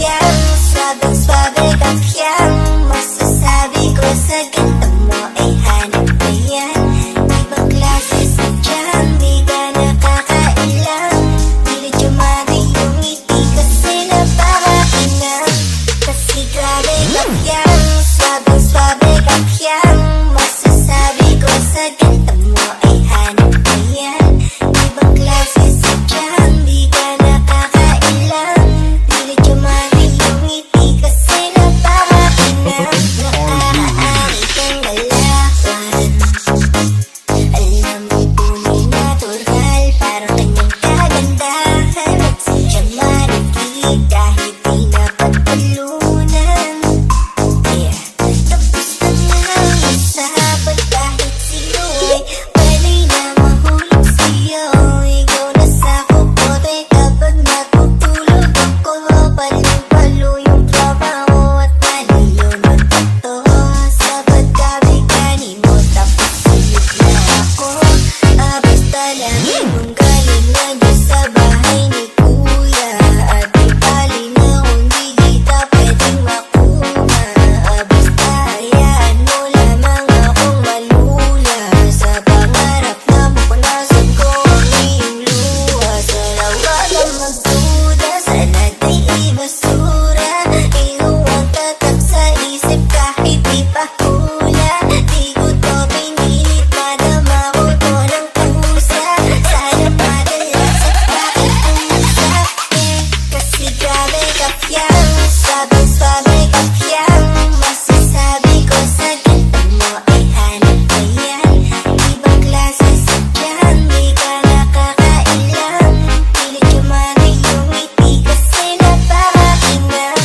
kakyang, swabing kakyang. Masasabi ko sa ganda mo ay hanap ba yan? Ibang klase sadyang di ka nakakailang. Pilit yumari yung ngiti kasi napakakinang. Kasi grabe kakyang, swabing kakyang. Masasabi ko sa ganda mo ay hanap ba yan? Ibang klase sadyang di ka nakakailang. Pilit yumari yung ngiti kasi napakakinang. Nakakaari kang galawan. Alam mo tunay natural, parang kanyang kagandahan. At sadyang marigid kahit di napagtalunan. Yeah, tapos na ang usapan kahit sino ay pwede na mahulog sa'yo. Ikaw na sa kukote kapag natutulog ako. Paling-palo yung tropa mo at nalilunod ito. Sa pagkabigani mo tapos silip na ako. Basta lang kung galing na dyan sa bahay ni kuya. At ipali na kung di kita pwedeng makuha. Basta hayaan mo lamang akong malula. Sa pangarap na mapunasan ko ang iyong luha. Sa lawa na magduda, sana di ibasura. Ikaw ang tatak sa isip kahit di pa hula. Di ko to pinilit, madama ko to ng pusa. Sana madala sa pakiusap kasi grabe kakyang, swabing kakyang. Masasabi ko sa ganda mo ay hanap ba yan? Ibang klase sadyang di ka nakakailang. Pilit yumari yung ngiti kasi napakakinang.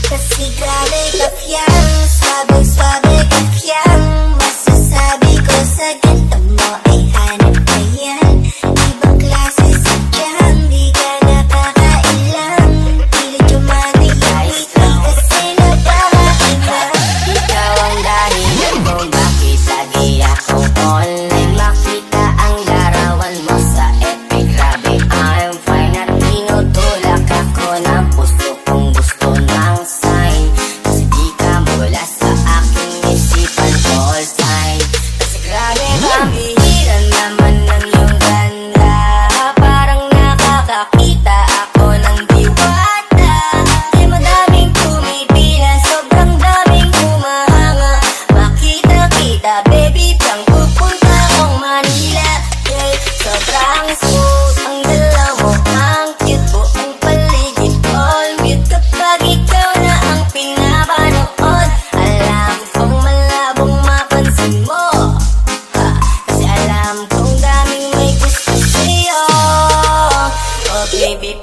Kasi grabe kakyang, swabing kakyang. Masasabi ko sa ganda mo ay hanap ba yan? Ibang klase sadyang di ka nakakailang. Pilit yumari yung ngiti kasi napakakinang. Ikaw ang dahilan kung bakit lagi akong online. Makita ang larawan mo sa epic. Grabe, I'm fine at tinutulak ako ng puso kong gusto ng sign. Kasi di ka mawala sa aking isipan all time. Kasi grabe, pambihiran naman ng iyong ganda. Parang nakakakita ako ng diwata. Di madaming pumipila, sobrang daming humahanga. Makita-kita, baby, pang pupunta akong Manila. Yeah, sobrang smooth ang dala mo, ang cute, buong paligid all mute. Kapag ikaw na ang pinapanood, alam kong malabong mapansin mo. Kasi alam kong daming may gusto sa'yo. Oh baby,